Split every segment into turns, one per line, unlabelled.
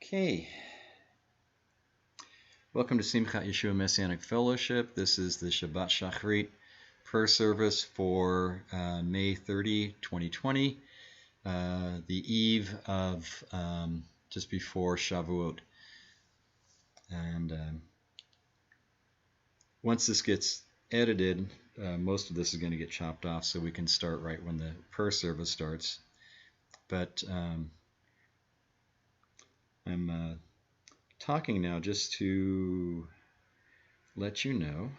Okay. Welcome to Simchat Yeshua Messianic Fellowship. This is the Shabbat Shakhrit prayer service for May 30, 2020, the eve of just before Shavuot. And once this gets edited, most of this is going to get chopped off so we can start right when the prayer service starts. But I'm talking now just to let you know.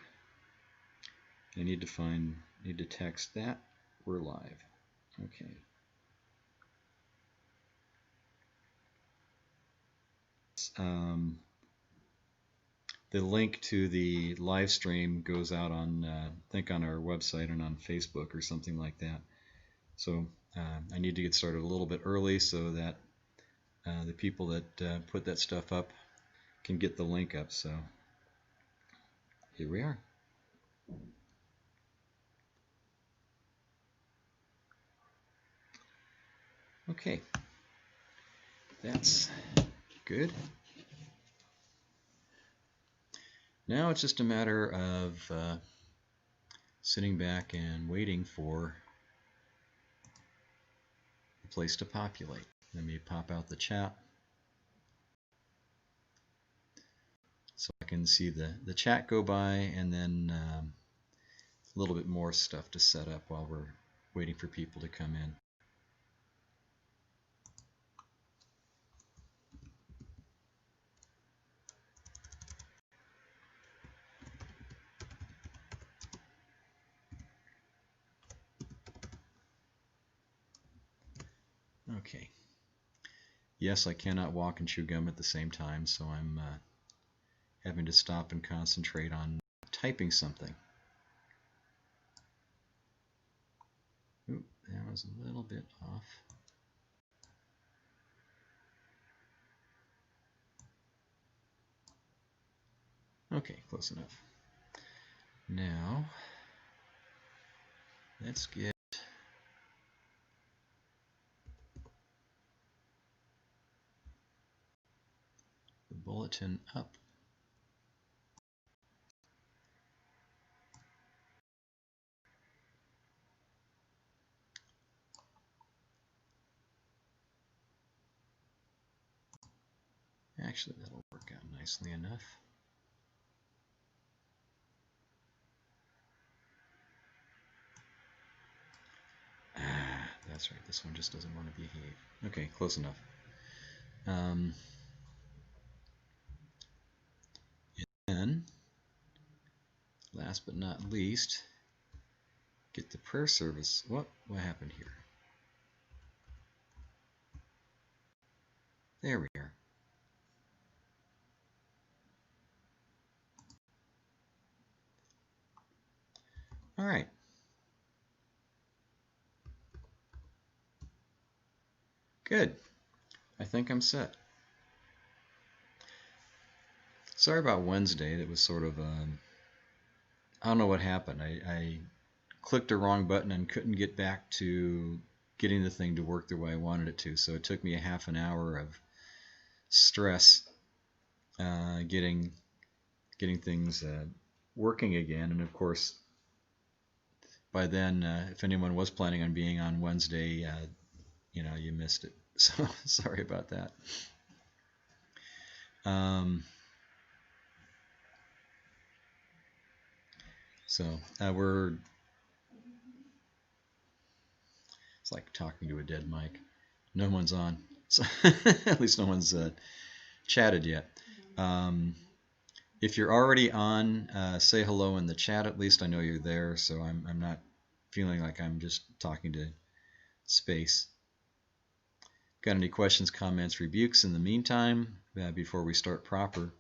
I need to text that we're live. Okay. The link to the live stream goes out on, I think, on our website and on Facebook or something like that. So I need to get started a little bit early so that the people that put that stuff up can get the link up. So here we are. Okay, that's good. Now it's just a matter of sitting back and waiting for the place to populate. Let me pop out the chat so I can see the chat go by, and then a little bit more stuff to set up while we're waiting for people to come in. Okay. Yes, I cannot walk and chew gum at the same time, so I'm having to stop and concentrate on typing something. Oop, that was a little bit off. Okay, close enough. Now, let's get the bulletin up. Actually, that'll work out nicely enough. That's right, this one just doesn't want to behave. Okay, close enough. And then, last but not least, get the prayer service. What happened here? There we are. All right. Good. I think I'm set. Sorry about Wednesday. That was sort of, I don't know what happened. I clicked a wrong button and couldn't get back to getting the thing to work the way I wanted it to. So it took me a half an hour of stress getting things working again. And of course, by then, if anyone was planning on being on Wednesday, you missed it. So sorry about that. It's like talking to a dead mic. No one's on. So at least no one's chatted yet. If you're already on, say hello in the chat at least. I know you're there, so I'm not feeling like I'm just talking to space. Got any questions, comments, rebukes in the meantime before we start proper?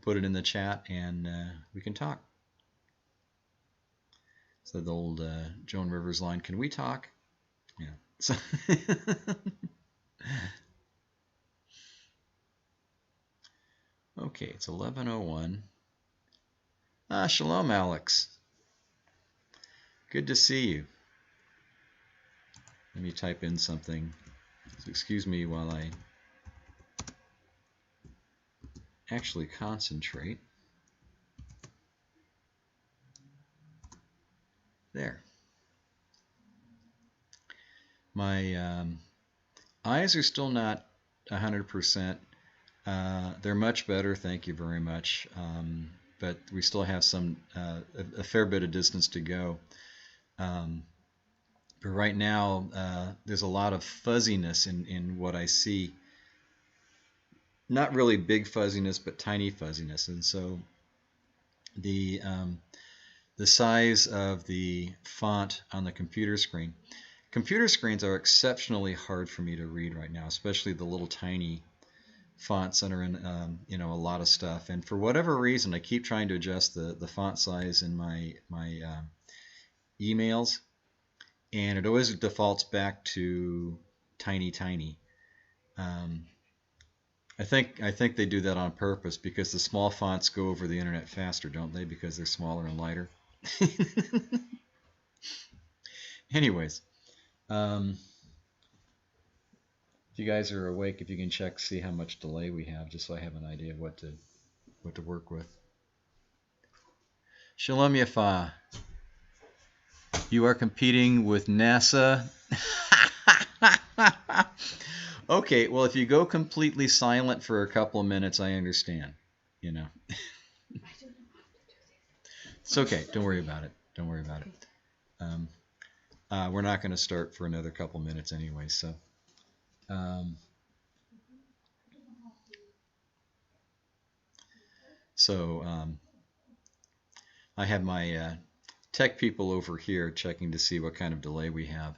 Put it in the chat and we can talk. So the old Joan Rivers line, can we talk? Yeah. So okay, it's 11:01. Shalom, Alex. Good to see you. Let me type in something So excuse me while I actually concentrate. There. My eyes are still not 100%. They're much better, thank you very much. But we still have a fair bit of distance to go. But right now, there's a lot of fuzziness in what I see. Not really big fuzziness, but tiny fuzziness. And so the size of the font on the computer screen. Computer screens are exceptionally hard for me to read right now, especially the little tiny fonts that are in a lot of stuff. And for whatever reason, I keep trying to adjust the font size in my emails, and it always defaults back to tiny. I think they do that on purpose because the small fonts go over the internet faster, don't they? Because they're smaller and lighter. Anyways, if you guys are awake, if you can check, see how much delay we have, just so I have an idea of what to work with. Shalom Yafa. You are competing with NASA. Okay, well, if you go completely silent for a couple of minutes, I understand. You know. It's okay. Don't worry about it. Don't worry about it. We're not going to start for another couple minutes anyway, so. I have my tech people over here checking to see what kind of delay we have.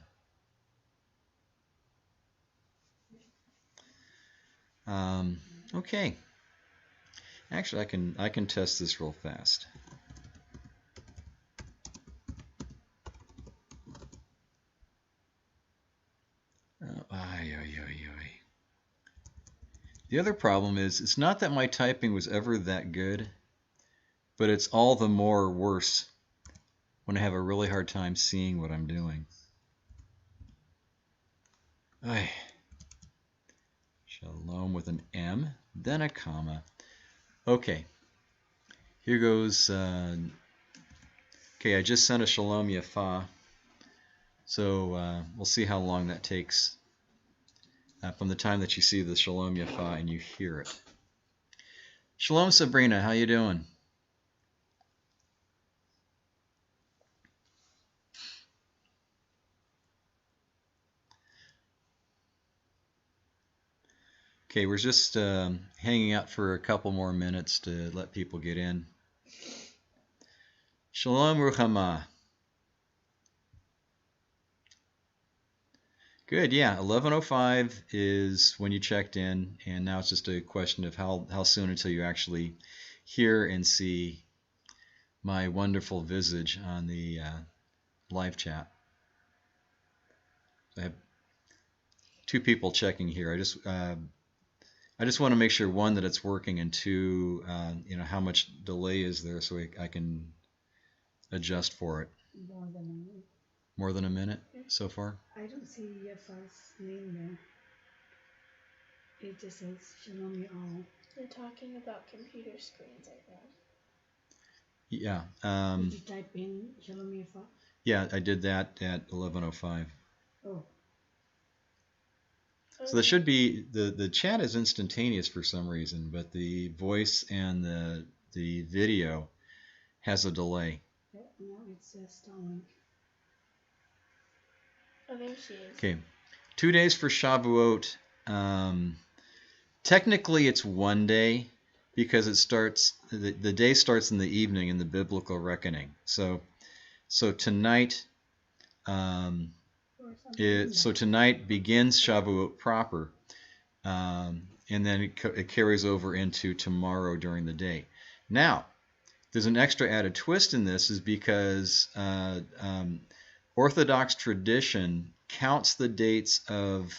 Okay. Actually, I can test this real fast. The other problem is, it's not that my typing was ever that good, but it's all the more worse when I have a really hard time seeing what I'm doing. Shalom with an M, then a comma. Okay, here goes. Okay, I just sent a Shalom Yafa, so we'll see how long that takes from the time that you see the Shalom Yafa and you hear it. Shalom Sabrina, how you doing? Okay, we're just hanging out for a couple more minutes to let people get in. Shalom Ruchama. Good, yeah. 11:05 is when you checked in, and now it's just a question of how soon until you actually hear and see my wonderful visage on the live chat. I have two people checking here. I just want to make sure, one, that it's working, and two, how much delay is there so I can adjust for it.
More than a minute.
More than a minute so far?
I don't see your first name there. It just says Shalom Y'all.
You're talking about computer screens, I think.
Yeah.
Did you type in Shalom Yafa?
Yeah, I did that at 11:05.
Oh.
So there should be, the chat is instantaneous for some reason, but the voice and the video has a delay.
Yeah, no, it says stolen.
Oh, there she is.
Okay, 2 days for Shavuot. Technically, it's 1 day because it starts. The day starts in the evening in the biblical reckoning. So tonight. Tonight begins Shavuot proper, and then it carries over into tomorrow during the day. Now, there's an extra added twist in this, is because Orthodox tradition counts the dates of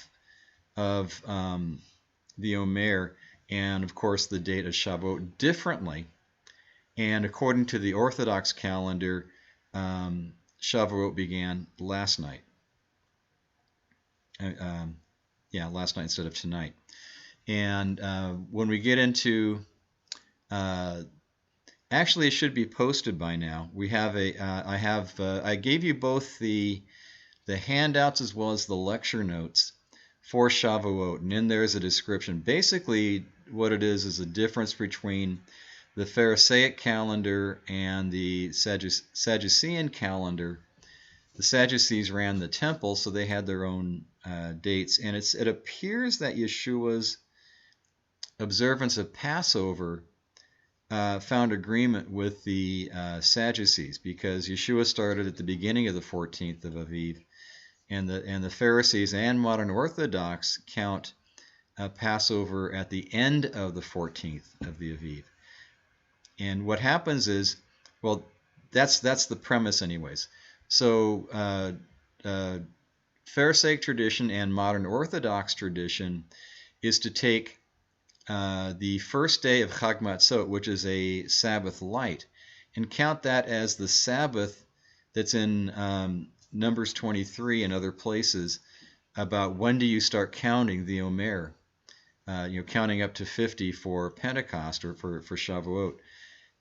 the Omer and, of course, the date of Shavuot differently. And according to the Orthodox calendar, Shavuot began last night. last night instead of tonight. And when we get into, actually, it should be posted by now. We have I gave you both the handouts as well as the lecture notes for Shavuot, and in there is a description. Basically, what it is a difference between the Pharisaic calendar and the Sadducean calendar. The Sadducees ran the temple, so they had their own dates, and it appears that Yeshua's observance of Passover found agreement with the Sadducees, because Yeshua started at the beginning of the 14th of Aviv, and the Pharisees and modern Orthodox count Passover at the end of the 14th of the Aviv. And what happens is, well, that's the premise anyways. So Pharisaic tradition and modern Orthodox tradition is to take the first day of Chag Matzot, which is a Sabbath light, and count that as the Sabbath that's in Numbers 23 and other places about when do you start counting the Omer, counting up to 50 for Pentecost or for Shavuot.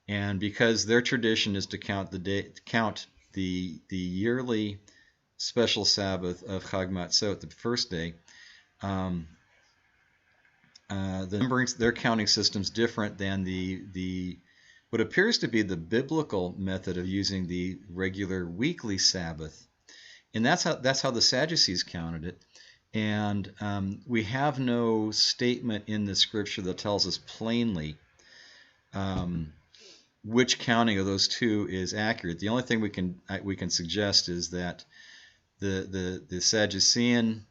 And because their tradition is to count the yearly special Sabbath of Chag Matzot, the first day, their counting system's different than the what appears to be the biblical method of using the regular weekly Sabbath, and that's how the Sadducees counted it. And we have no statement in the scripture that tells us plainly which counting of those two is accurate. The only thing we can suggest is that the Sadducean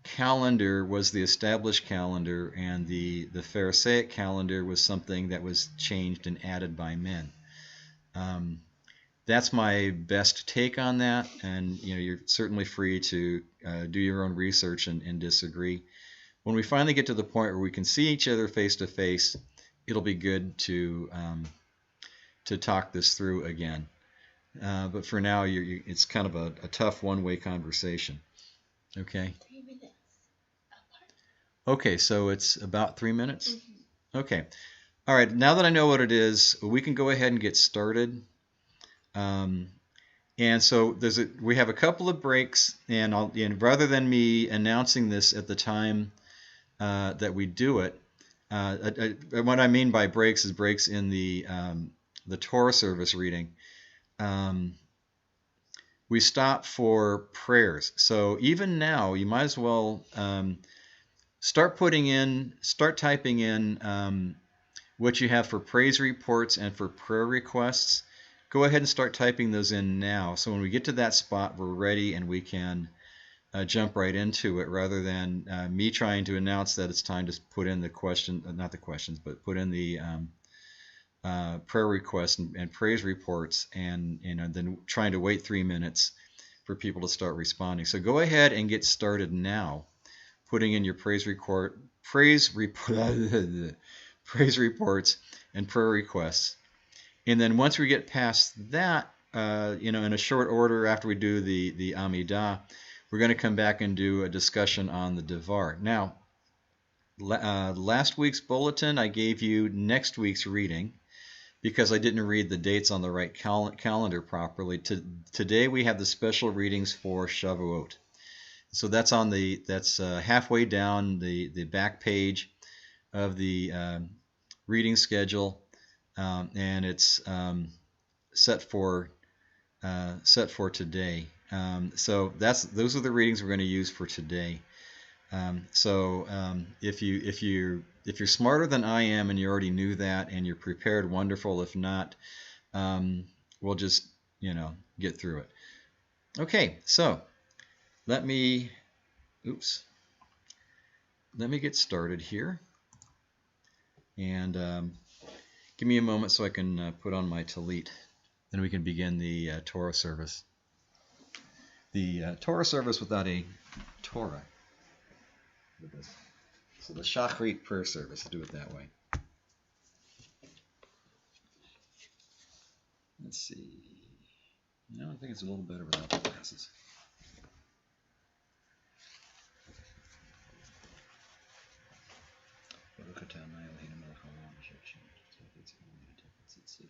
calendar was the established calendar, and the Pharisaic calendar was something that was changed and added by men. That's my best take on that, and you're certainly free to do your own research and disagree. When we finally get to the point where we can see each other face to face, it'll be good to talk this through again. But for now, it's kind of a tough one-way conversation. Okay.
3 minutes apart.
Okay, so it's about 3 minutes? Mm-hmm. Okay. All right, now that I know what it is, we can go ahead and get started. And so we have a couple of breaks, and rather than me announcing this at the time that we do it, what I mean by breaks is breaks in the Torah service reading. We stop for prayers. So even now, you might as well start typing in what you have for praise reports and for prayer requests. Go ahead and start typing those in now. So when we get to that spot, we're ready and we can jump right into it, rather than me trying to announce that it's time to put in the question, not the questions, but put in the prayer requests and praise reports, and then trying to wait 3 minutes for people to start responding. So go ahead and get started now, putting in your praise reports and prayer requests. And then once we get past that, in a short order after we do the Amidah, we're going to come back and do a discussion on the Devar. Now, last week's bulletin, I gave you next week's reading because I didn't read the dates on the right calendar properly. Today we have the special readings for Shavuot. So that's halfway down the back page of the reading schedule, and it's set for today. So those are the readings we're going to use for today. If you're smarter than I am and you already knew that and you're prepared, wonderful. If not, we'll just get through it. Okay, so let me get started here, and give me a moment so I can put on my talit. Then we can begin the Torah service. The Torah service without a Torah. So the Shakhrit prayer service, do it that way. Let's see. No, I think it's a little better without the glasses. see.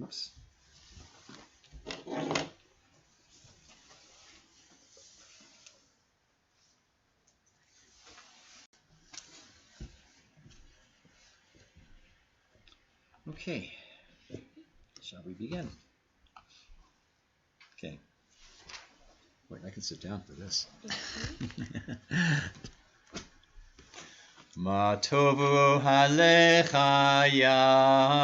Oops. Okay, shall we begin? Okay. Wait, I can sit down for this. Ma tovu halecha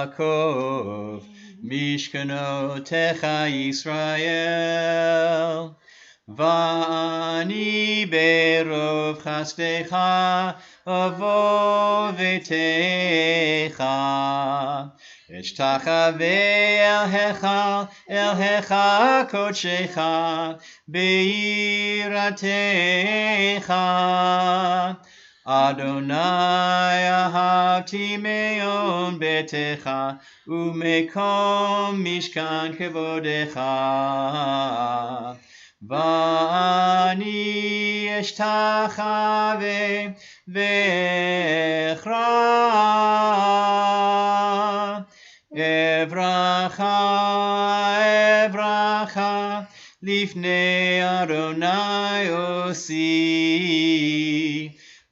Yaakov, mishkanotecha Yisrael, va'ani berov chastecha avo v'techa. Eshtachave el hecha kodshecha beiratecha. Adonai ahavti me'on betecha umekom mishkan kevodecha. Va'ani eshtachave v'echra. Evracha, Evracha, lifnei Adonai osi.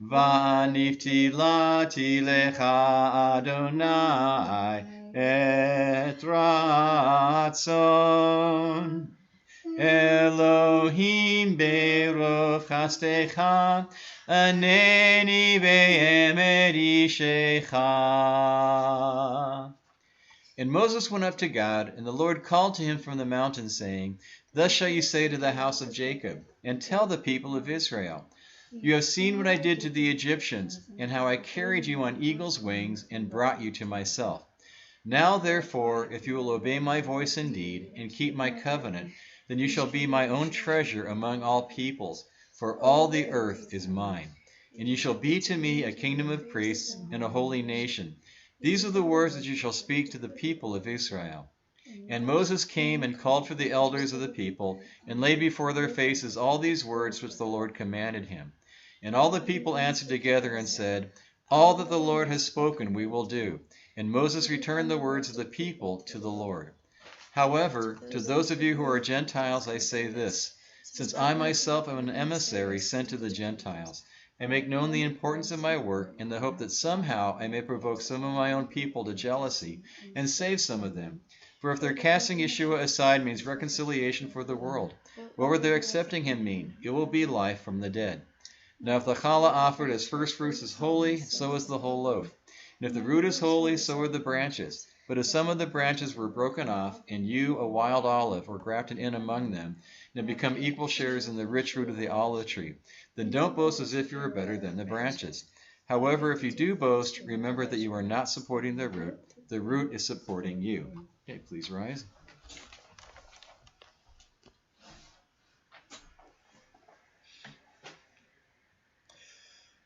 Vaniftilati lecha Adonai et ratzon. Elohim berov chastecha, aneni be'emet ishecha. And Moses went up to God, and the Lord called to him from the mountain, saying, Thus shall you say to the house of Jacob, and tell the people of Israel, You have seen what I did to the Egyptians, and how I carried you on eagle's wings and brought you to myself. Now therefore, if you will obey my voice indeed, and keep my covenant, then you shall be my own treasure among all peoples, for all the earth is mine. And you shall be to me a kingdom of priests and a holy nation. These are the words that you shall speak to the people of Israel. And Moses came and called for the elders of the people, and laid before their faces all these words which the Lord commanded him. And all the people answered together and said, All that the Lord has spoken we will do. And Moses returned the words of the people to the Lord. However, to those of you who are Gentiles I say this, since I myself am an emissary sent to the Gentiles, I make known the importance of my work in the hope that somehow I may provoke some of my own people to jealousy and save some of them. For if their casting Yeshua aside means reconciliation for the world, what would their accepting him mean? It will be life from the dead. Now if the challah offered as first fruits is holy, so is the whole loaf. And if the root is holy, so are the branches. But if some of the branches were broken off, and you, a wild olive, were grafted in among them, and have become equal sharers in the rich root of the olive tree, then don't boast as if you were better than the branches. However, if you do boast, remember that you are not supporting the root is supporting you. Okay, please rise.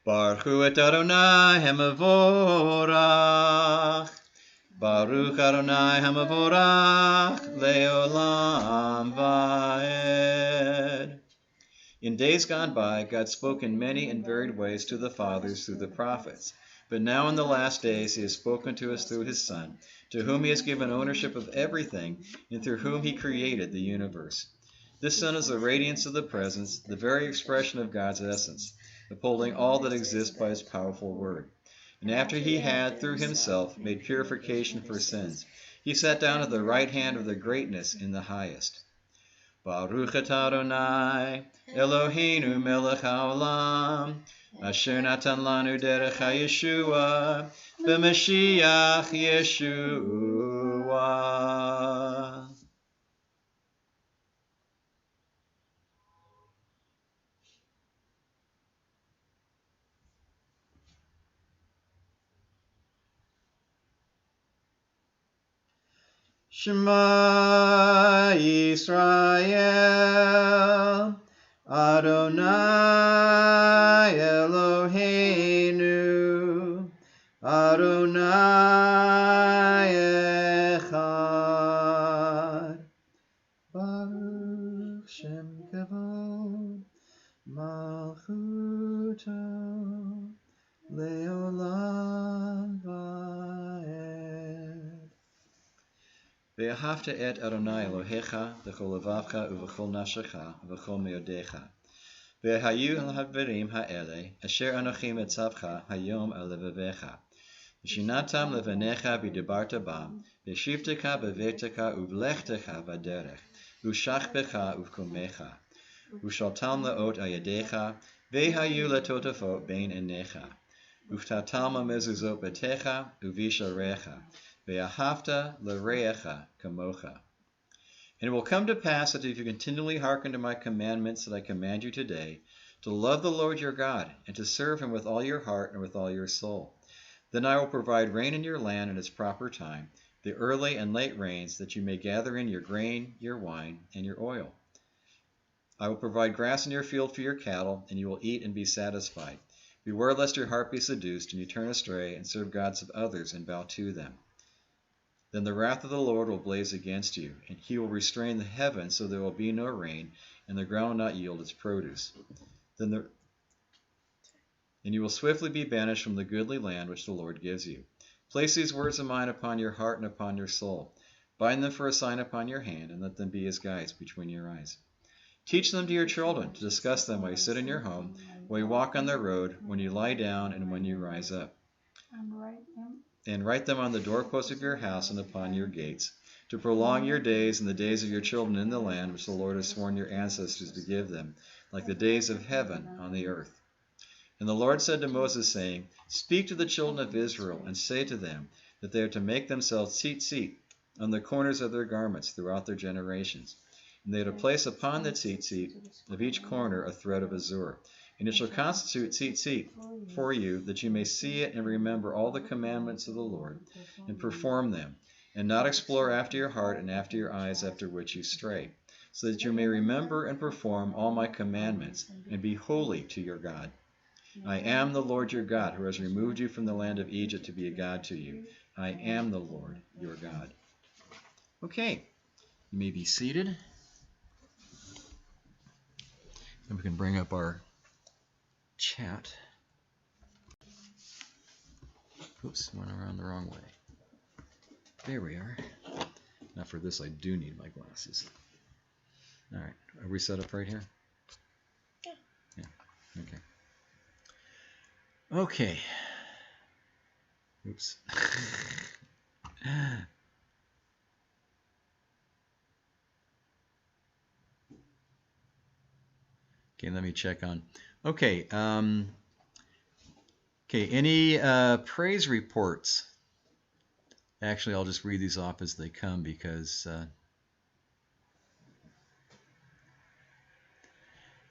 Baruch hu et Adonai hamavorach. Baruch Adonai hamavorach leolam vaed. In days gone by, God spoke in many and varied ways to the fathers through the prophets. But now in the last days he has spoken to us through his Son, to whom he has given ownership of everything, and through whom he created the universe. This Son is the radiance of the presence, the very expression of God's essence, upholding all that exists by his powerful word. And after he had, through himself, made purification for sins, he sat down at the right hand of the greatness in the highest. Baruch atah Adonai, Eloheinu melech haolam, asher natan lanu derech haYeshua, b'Mashiach Yeshua. Shema Yisrael, Adonai Eloheinu, Adonai Echad. Baruch Shem Kavod, Malchuto, Leolam. Ve'ahavta et Adonai Elohecha v'chol levavcha uv'chol nafshecha v'chol meodecha. Ve'hayu ha'haverim ha'ele asher anochi metzavcha hayom al levavecha. V'shinatam levanecha v'dibarta bam v'shivtecha b'vetecha uv'lechtecha v'derech v'ushachbecha uv'komecha v'shaltam le'ot ayadecha ve'hayu letotafot bein enecha uv'tatalma mezuzot betecha uv'isharecha ve'ahavta l'reecha kamocha. And it will come to pass that if you continually hearken to my commandments that I command you today, to love the Lord your God, and to serve him with all your heart and with all your soul, then I will provide rain in your land in its proper time, the early and late rains, that you may gather in your grain, your wine, and your oil. I will provide grass in your field for your cattle, and you will eat and be satisfied. Beware lest your heart be seduced, and you turn astray, and serve gods of others, and bow to them. Then the wrath of the Lord will blaze against you, and he will restrain the heavens so there will be no rain, and the ground will not yield its produce. And you will swiftly be banished from the goodly land which the Lord gives you. Place these words of mine upon your heart and upon your soul. Bind them for a sign upon your hand, and let them be as guides between your eyes. Teach them to your children, to discuss them while you sit in your home, while you walk on the road, when you lie down, and when you rise up. And write them on the doorposts of your house and upon your gates, to prolong your days and the days of your children in the land which the Lord has sworn your ancestors to give them, like the days of heaven on the earth. And the Lord said to Moses, saying, Speak to the children of Israel, and say to them that they are to make themselves tzitzit on the corners of their garments throughout their generations. And they are to place upon the tzitzit of each corner a thread of azure. And it shall constitute tzitzit for you, that you may see it and remember all the commandments of the Lord, and perform them, and not explore after your heart and after your eyes after which you stray, so that you may remember and perform all my commandments, and be holy to your God. I am the Lord your God, who has removed you from the land of Egypt to be a God to you. I am the Lord your God. Okay, you may be seated. And we can bring up our chat. Oops, went around the wrong way. There we are. Now for this I do need my glasses. Alright, are we set up right here? Yeah. Okay. Okay. Oops. Okay, let me check on. Okay. Okay, any praise reports? Actually, I'll just read these off as they come because,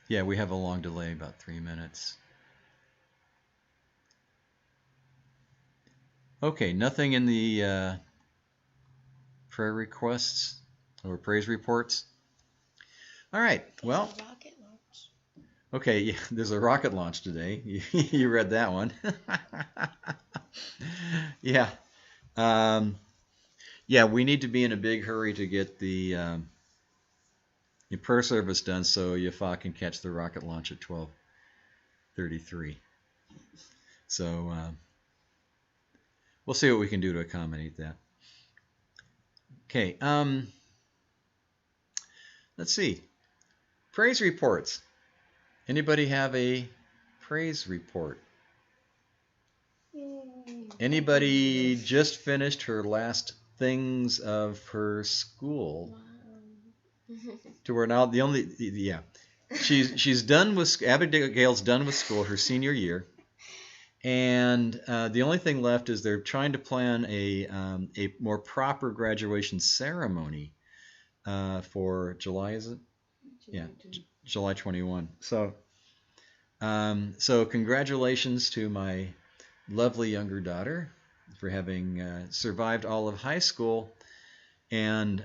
yeah, we have a long delay, about 3 minutes. Okay, nothing in the prayer requests or praise reports. All right, well.
Rocket launch.
Okay, yeah, there's a rocket launch today. You read that one. Yeah. Yeah, we need to be in a big hurry to get the prayer service done so Yafa can catch the rocket launch at 12:33. So we'll see what we can do to accommodate that. Okay, let's see. Praise reports. Anybody have a praise report?
Yay.
Anybody just finished her last things of her school?
Wow.
To where now the only, yeah, she's done with, Abigail's done with school her senior year, and the only thing left is they're trying to plan a more proper graduation ceremony for July, is it? Yeah, July 21. So, so congratulations to my lovely younger daughter for having survived all of high school, and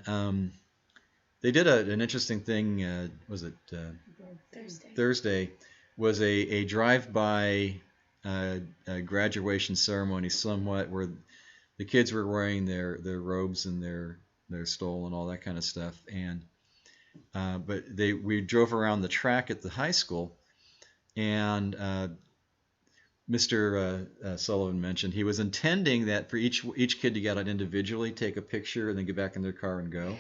they did an interesting thing. Was it Thursday? Was a drive-by graduation ceremony, somewhat, where the kids were wearing their robes and their stole and all that kind of stuff, and but we drove around the track at the high school, and Mr. Sullivan mentioned, he was intending that for each kid to get out individually, take a picture, and then get back in their car and go.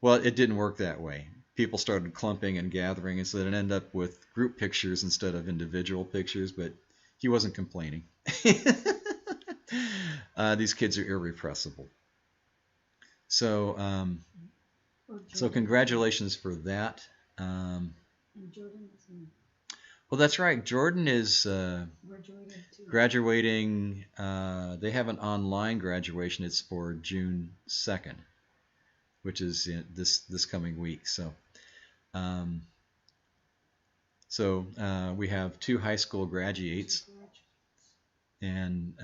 Well, it didn't work that way. People started clumping and gathering, and so it ended up with group pictures instead of individual pictures, but he wasn't complaining. These kids are irrepressible. So, congratulations for that.
And Jordan is in.
Well, that's right. Jordan is
Graduating too.
graduating. They have an online graduation. It's for June 2nd, which is this coming week. So, we have 2 high school graduates, and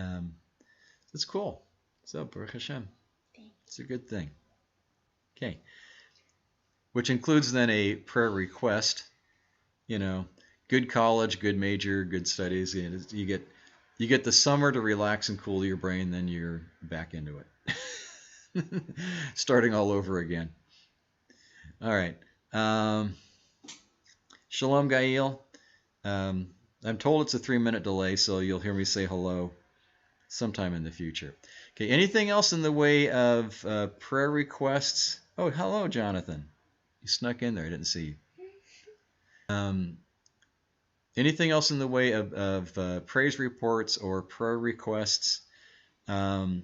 it's cool. So, Baruch Hashem, it's a good thing. Okay, which includes then a prayer request. Good college, good major, good studies. You get the summer to relax and cool your brain, then you're back into it. Starting all over again. All right. Shalom, Gail. I'm told it's a 3-minute delay, so you'll hear me say hello sometime in the future. Okay, anything else in the way of prayer requests? Oh, hello, Jonathan. You snuck in there. I didn't see you. Anything else in the way of praise reports or prayer requests? While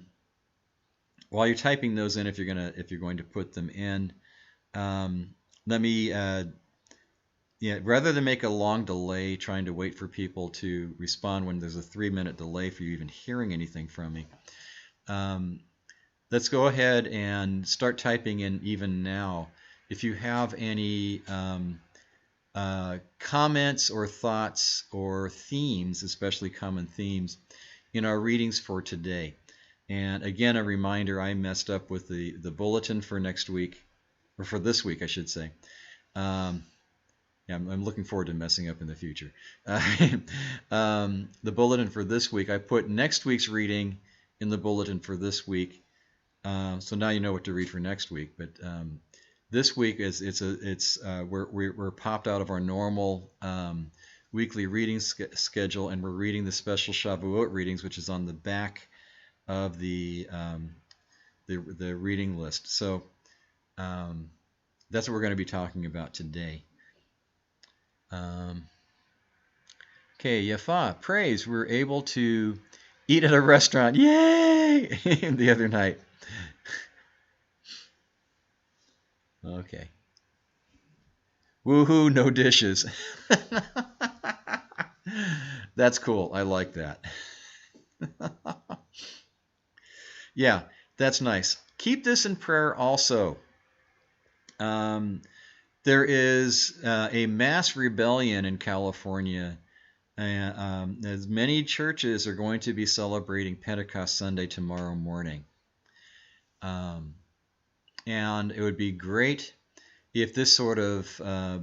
you're typing those in, if you're going to put them in, let me rather than make a long delay trying to wait for people to respond when there's a 3-minute delay for you even hearing anything from me. Let's go ahead and start typing in even now. If you have any comments or thoughts or themes, especially common themes, in our readings for today. And again, a reminder, I messed up with the bulletin for next week, or for this week, I should say. I'm looking forward to messing up in the future. The bulletin for this week, I put next week's reading in the bulletin for this week. So now you know what to read for next week. But this week we're popped out of our normal weekly reading schedule, and we're reading the special Shavuot readings, which is on the back of the reading list. So that's what we're going to be talking about today. Okay, Yafa, praise. We were able to eat at a restaurant. Yay! The other night. Okay. Woohoo, no dishes. That's cool. I like that. Yeah, that's nice. Keep this in prayer also. There is a mass rebellion in California. As many churches are going to be celebrating Pentecost Sunday tomorrow morning. And it would be great if this sort of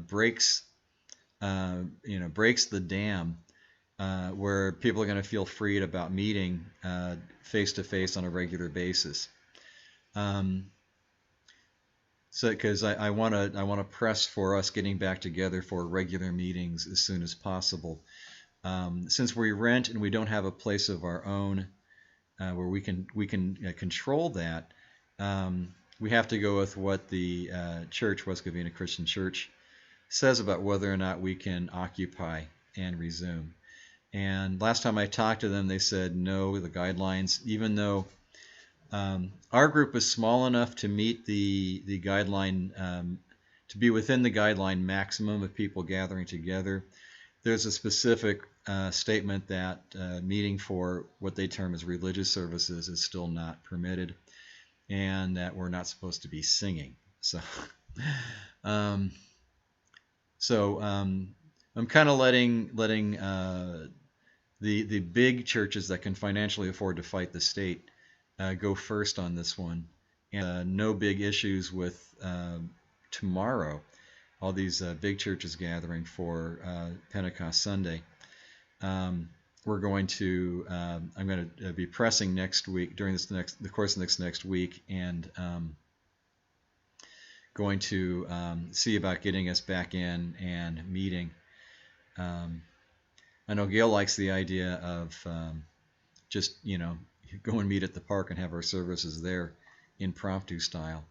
breaks the dam, where people are going to feel freed about meeting face to face on a regular basis. So, because I want to press for us getting back together for regular meetings as soon as possible. Since we rent and we don't have a place of our own where we can control that. We have to go with what the church, West Covina Christian Church, says about whether or not we can occupy and resume. And last time I talked to them, they said no, the guidelines, even though our group is small enough to meet the guideline, to be within the guideline maximum of people gathering together, there's a specific statement that meeting for what they term as religious services is still not permitted, and that we're not supposed to be singing. So, I'm kind of letting the big churches that can financially afford to fight the state go first on this one, and no big issues with tomorrow. All these big churches gathering for Pentecost Sunday. I'm going to be pressing next week during the course of this next week, and going to see about getting us back in and meeting. I know Gail likes the idea of just, go and meet at the park and have our services there, impromptu style.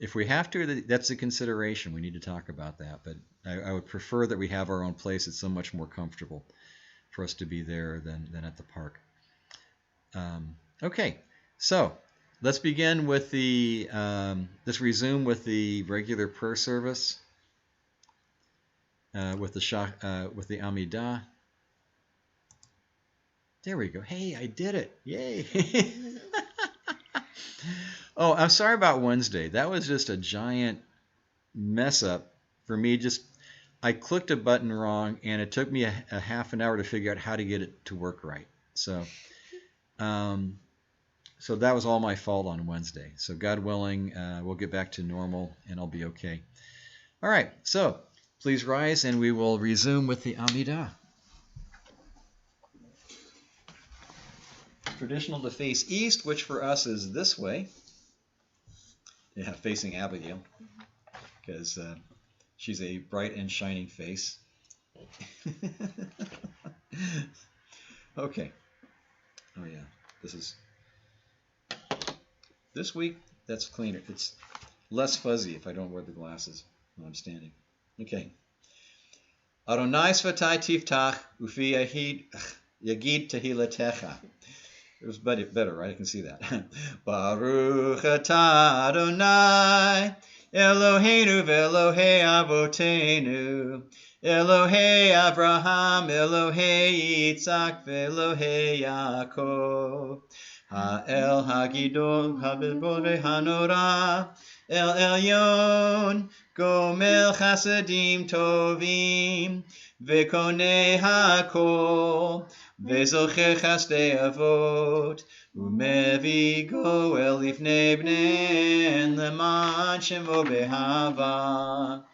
If we have to, that's a consideration. We need to talk about that. But I would prefer that we have our own place. It's so much more comfortable for us to be there than at the park. Okay, so let's begin with let's resume with the regular prayer service, with the Amidah. There we go. Hey, I did it. Yay. Oh, I'm sorry about Wednesday. That was just a giant mess up for me. I clicked a button wrong, and it took me a half an hour to figure out how to get it to work right. So that was all my fault on Wednesday. So God willing, we'll get back to normal, and I'll be okay. All right, so please rise, and we will resume with the Amidah. Traditional to face east, which for us is this way. Yeah, facing Abigail, because she's a bright and shining face. Okay. Oh yeah, this week, that's cleaner. It's less fuzzy if I don't wear the glasses when I'm standing. Okay. Adonai svatai tiftach ufi yagid tehilatecha. It was better, right? I can see that. Baruch atah Adonai Eloheinu ve'Elohei avotenu Elohei Abraham Elohei Yitzhak ve'Elohei Yaakov Ha'el hagidol ha'bedbol ve'hanora El Elyon Gomel chasadim tovim Ve'konei hakol Ve'zocher chasdei avot Umevi goel lifnei bnein Leman shemo behava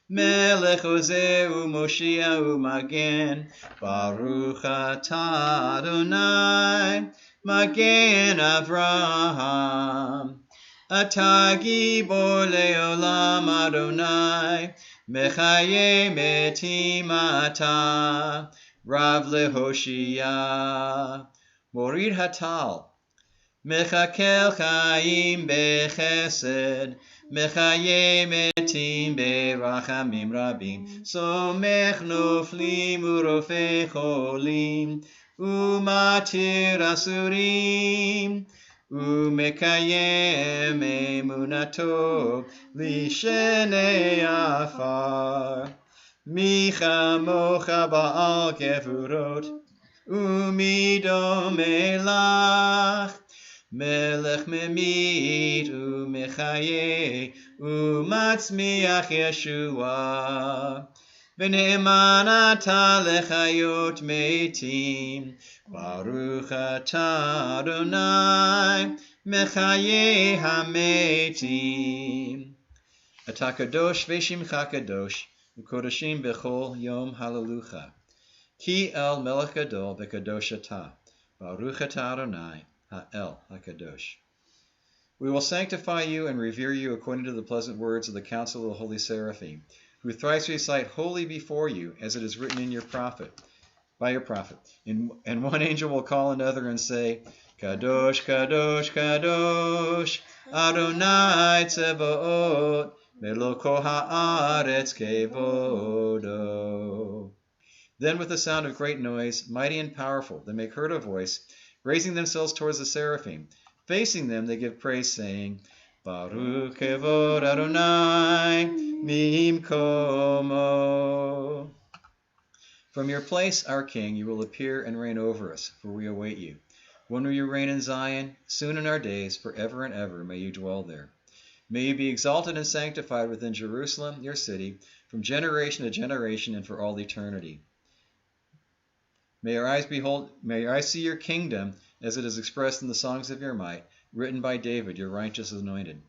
Melech ozeh u'moshia u'magen Baruch atah Adonai Magen Avraham Atah gibor le'olam Adonai Mechaye metim atah Rav lehoshia, morid hatal, mechakel chaim bechesed, mechaye metim berachamim rabim, somech noflim urofe cholim, umatir asurim, umekayem emunato lishenei afar. Micha mocha ba'al kefurot, umidom elach, melech memit umechaye, umatzmiach Yeshua. V'ne'eman atah lechayot meitim, Baruch atah Adonai, mechaye hametim. Atah kadosh v'shimcha kadosh, Ukodashim bechol yom hallelujah. Ki el melech gadol v'kadosh atah. Baruch atah Adonai ha'el ha'kadosh. We will sanctify you and revere you according to the pleasant words of the council of the holy seraphim, who thrice recite holy before you, as it is written in your prophet, by your prophet. And one angel will call another and say, Kadosh, Kadosh, Kadosh, Adonai Tzevaot, Meloko ha'aretz kevodo. Then with a sound of great noise, mighty and powerful, they make heard a voice, raising themselves towards the seraphim. Facing them, they give praise, saying, Baruch kevod Adonai mimkomo. From your place, our King, you will appear and reign over us, for we await you. When will you reign in Zion? Soon in our days, forever and ever may you dwell there. May you be exalted and sanctified within Jerusalem, your city, from generation to generation and for all eternity. May our eyes see your kingdom as it is expressed in the songs of your might, written by David, your righteous anointed.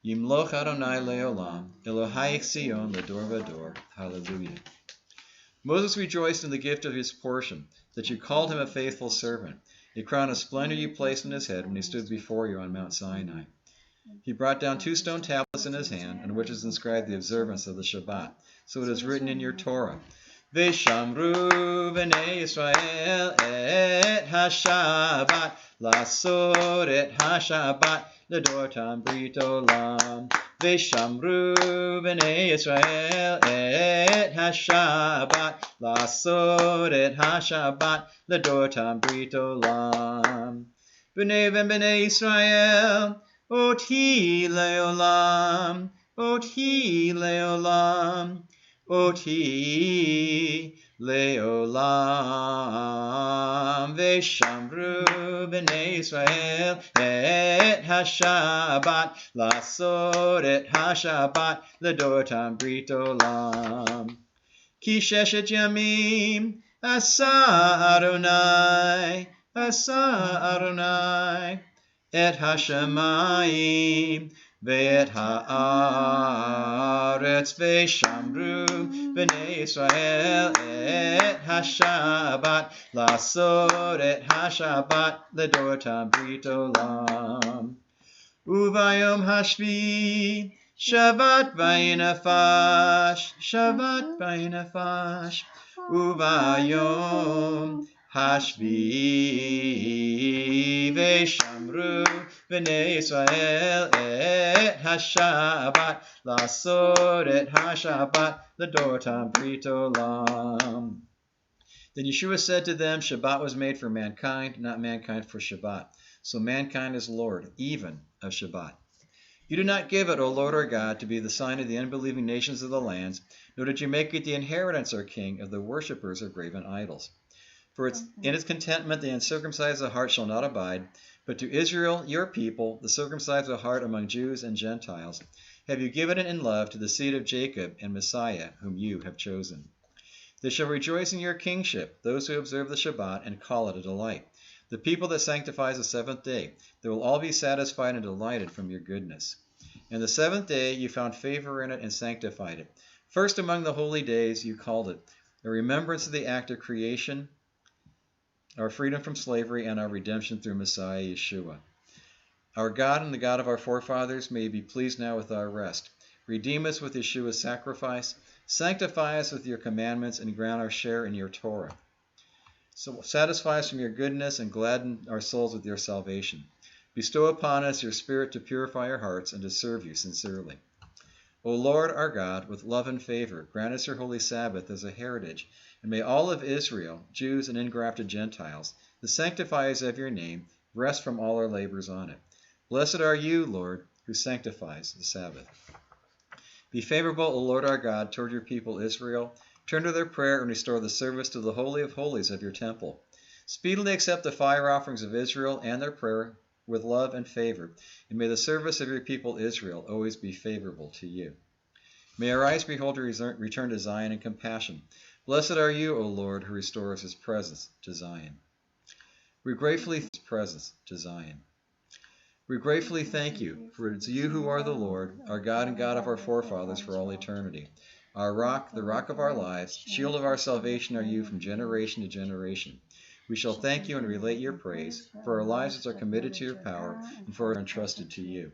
Yimloch Adonai leolam, Elohai Sion ledor vador. Hallelujah. Moses rejoiced in the gift of his portion, that you called him a faithful servant. A crown of splendor you placed on his head when he stood before you on Mount Sinai. He brought down 2 stone tablets in his hand, on which is inscribed the observance of the Shabbat. So it is written in your Torah, Veshamru b'nei Yisrael et ha-Shabbat, lasod et ha-Shabbat, l'dortam brit olam. Veshamru b'nei Yisrael et ha-Shabbat, lasod et ha-Shabbat, l'dortam brit olam. B'nei b'nei Yisrael, oti leolam, oti leolam, oti leolam. Veshamru b'nei Yisrael et ha-Shabbat, lasod et ha-Shabbat, l'dortam brit olam. Ki sheshet yamim asa Adonai, asa Adonai, et ha-shamayim ve'et ha'aretz, ve'shamru b'nei Yisrael et ha-Shabbat, lasod et ha-Shabbat, l'dortam brit olam. Uvayom hashvi Shabbat vayinafash, Shabbat vayinafash, uvayom hashvi ve'shamru b'nei Yisrael et ha-Shabbat, lasod et ha-Shabbat, l'dortam brit olam. Then Yeshua said to them, Shabbat was made for mankind, not mankind for Shabbat. So mankind is Lord, even of Shabbat. You did not give it, O Lord our God, to be the sign of the unbelieving nations of the lands, nor did you make it the inheritance, our King, of the worshippers of graven idols. For in its contentment the uncircumcised of heart shall not abide, but to Israel, your people, the circumcised of heart among Jews and Gentiles, have you given it in love to the seed of Jacob and Messiah, whom you have chosen. They shall rejoice in your kingship, those who observe the Shabbat and call it a delight. The people that sanctifies the seventh day, they will all be satisfied and delighted from your goodness. And the seventh day you found favor in it and sanctified it. First among the holy days you called it a remembrance of the act of creation, our freedom from slavery, and our redemption through Messiah Yeshua. Our God and the God of our forefathers, may you be pleased now with our rest. Redeem us with Yeshua's sacrifice. Sanctify us with your commandments and grant our share in your Torah. So satisfy us from your goodness and gladden our souls with your salvation. Bestow upon us your Spirit to purify our hearts and to serve you sincerely. O Lord our God, with love and favor, grant us your holy Sabbath as a heritage, and may all of Israel, Jews and engrafted Gentiles, the sanctifiers of your name, rest from all our labors on it. Blessed are you, Lord, who sanctifies the Sabbath. Be favorable, O Lord our God, toward your people Israel. Turn to their prayer and restore the service to the Holy of Holies of your temple. Speedily accept the fire offerings of Israel and their prayer with love and favor, and may the service of your people Israel always be favorable to you. May our eyes behold your return to Zion in compassion. Blessed are you, O Lord, who restores his presence to Zion. We gratefully thank you, for it is you who are the Lord, our God and God of our forefathers for all eternity. Our rock, the rock of our lives, shield of our salvation are you from generation to generation. We shall thank you and relate your praise, for our lives are committed to your power, and for our entrusted to you.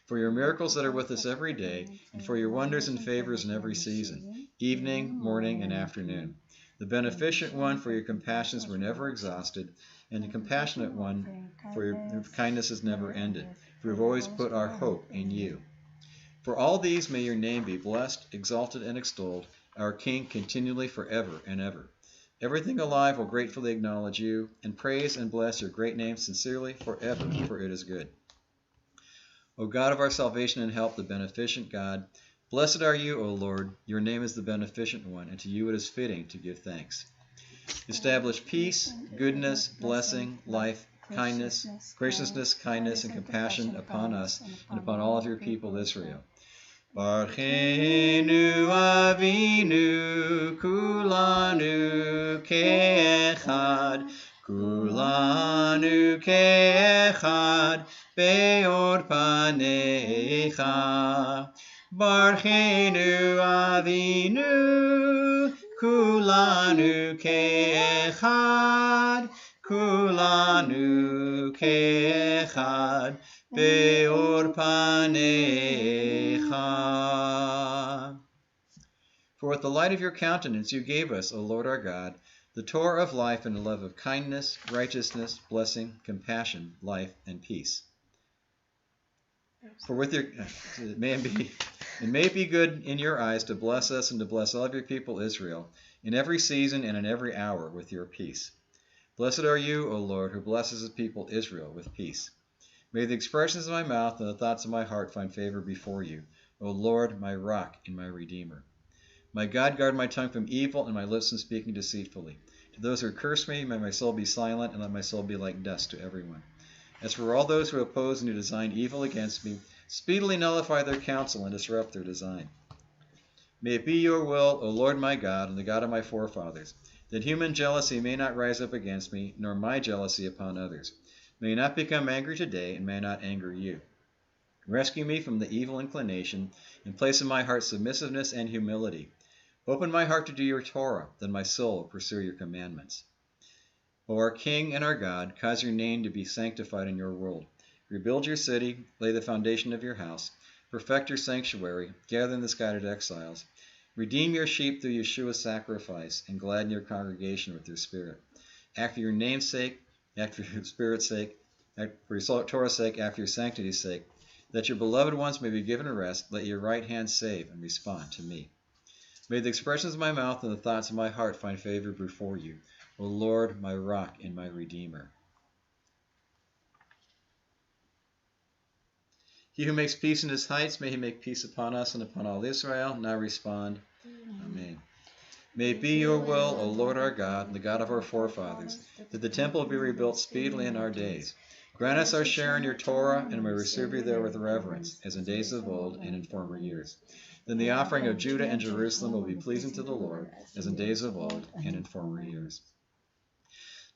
For your miracles that are with us every day, and for your wonders and favors in every season, evening, morning, and afternoon. The beneficent one, for your compassions were never exhausted, and the compassionate one, for your kindness is never ended. For we have always put our hope in you. For all these may your name be blessed, exalted, and extolled, our King, continually forever and ever. Everything alive will gratefully acknowledge you, and praise and bless your great name sincerely forever, for it is good. O God of our salvation and help, the beneficent God, blessed are you, O Lord, your name is the beneficent one, and to you it is fitting to give thanks. Establish peace, goodness, blessing, life, kindness, graciousness, kindness, and compassion upon us and upon all of your people Israel. Barchenu Avinu kulanu ke'echad, kulanu ke'echad be'or panecha. Barchenu Avinu kulanu ke'echad, kulanu ke'echad be'or panecha. For with the light of your countenance you gave us, O Lord our God, the Torah of life and the love of kindness, righteousness, blessing, compassion, life, and peace. For with your it may be good in your eyes to bless us and to bless all of your people Israel in every season and in every hour with your peace. Blessed are you, O Lord, who blesses his people Israel with peace. May the expressions of my mouth and the thoughts of my heart find favor before you, O Lord, my rock and my redeemer. My God, guard my tongue from evil and my lips from speaking deceitfully. To those who curse me, may my soul be silent, and let my soul be like dust to everyone. As for all those who oppose and who design evil against me, speedily nullify their counsel and disrupt their design. May it be your will, O Lord my God, and the God of my forefathers, that human jealousy may not rise up against me, nor my jealousy upon others. May you not become angry today, and may I not anger you. Rescue me from the evil inclination, and place in my heart submissiveness and humility. Open my heart to do your Torah, then my soul will pursue your commandments. O our King and our God, cause your name to be sanctified in your world. Rebuild your city, lay the foundation of your house, perfect your sanctuary, gather in the scattered exiles. Redeem your sheep through Yeshua's sacrifice, and gladden your congregation with your spirit. Act for your name's sake, act for your spirit's sake, act for your Torah's sake, act for your sanctity's sake, that your beloved ones may be given rest. Let your right hand save and respond to me. May the expressions of my mouth and the thoughts of my heart find favor before you, O Lord, my rock and my redeemer. He who makes peace in his heights, may he make peace upon us and upon all Israel. Now respond. Amen. May it be your will, O Lord our God, and the God of our forefathers, that the temple be rebuilt speedily in our days. Grant us our share in your Torah, and may we receive you there with reverence, as in days of old and in former years. Then the offering of Judah and Jerusalem will be pleasing to the Lord, as in days of old and in former years.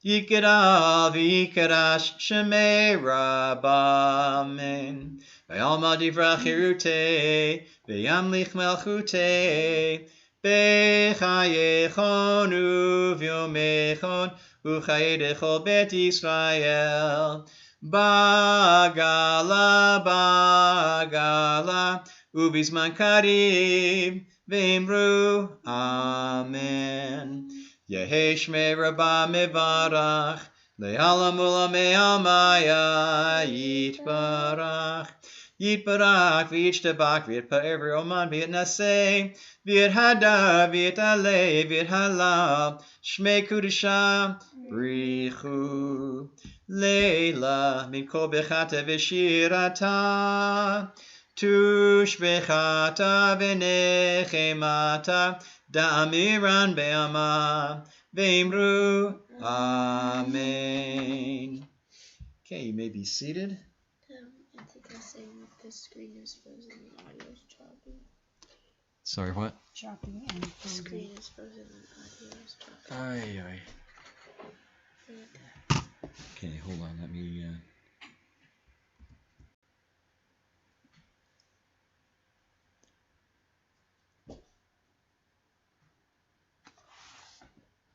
Yikra v'yikrash shemei Rabba, amen. V'yalma divra chirute, v'yamlich melchute, b'chayechon u'v'yomechon, u'chaye dechol bet Yisrael. Bagala, bagala, ubizman karib, v'imru, amen. Yehesh me rabba mevarach, le'alamula me'amaya, yitbarach. Yitbarach, v'yitztabach, v'yitpa'er v'yoman, v'yitnaseh, v'yithada, v'yitaleh, v'yithalal, shmei kudusha, brichu. Leila, min kol bechata v'shirata, tush bechata v'nechemata, da'amiran be'ama, ve'imru, amen. Okay, you may be seated.
I think I'm saying that the screen is frozen and the audio is choppy.
Sorry, what?
Choppy and
The
frozen.
screen is frozen and audio is choppy.
Aye, aye. Okay, hold on, let me...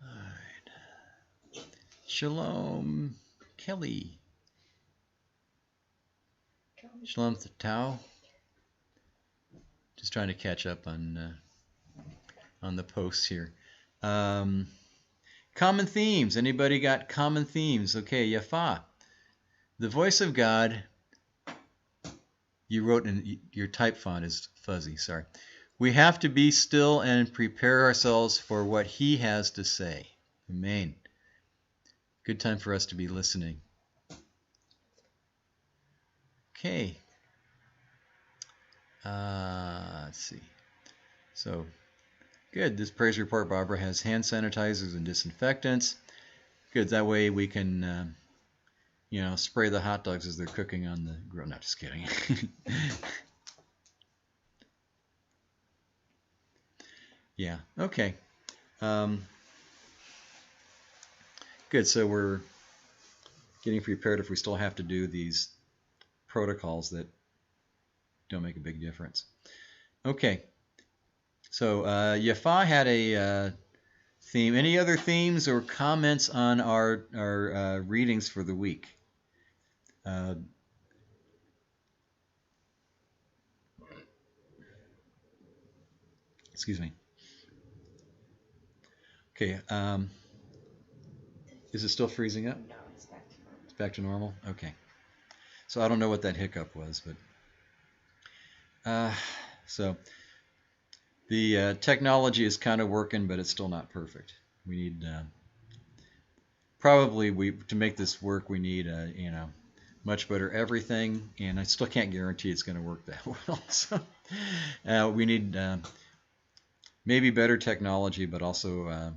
Alright. Shalom, Kelly. Shalom Tao. Just trying to catch up on the posts here. Common themes. Anybody got common themes? Okay, Yafa. The voice of God. You wrote in your type font is fuzzy. Sorry. We have to be still and prepare ourselves for what He has to say. Amen. Good time for us to be listening. Okay. Let's see. So, good. This praise report, Barbara, has hand sanitizers and disinfectants. Good. That way we can, spray the hot dogs as they're cooking on the grill. No, just kidding. Yeah. Okay. Good. So we're getting prepared if we still have to do these protocols that don't make a big difference. Okay. So Yafa had a theme. Any other themes or comments on our readings for the week? Excuse me. Okay. Is it still freezing up?
No, it's back to normal.
It's back to normal? Okay. So I don't know what that hiccup was, but so the technology is kind of working, but it's still not perfect. We need probably to make this work. We need much better everything, and I still can't guarantee it's going to work that well. So we need maybe better technology, but also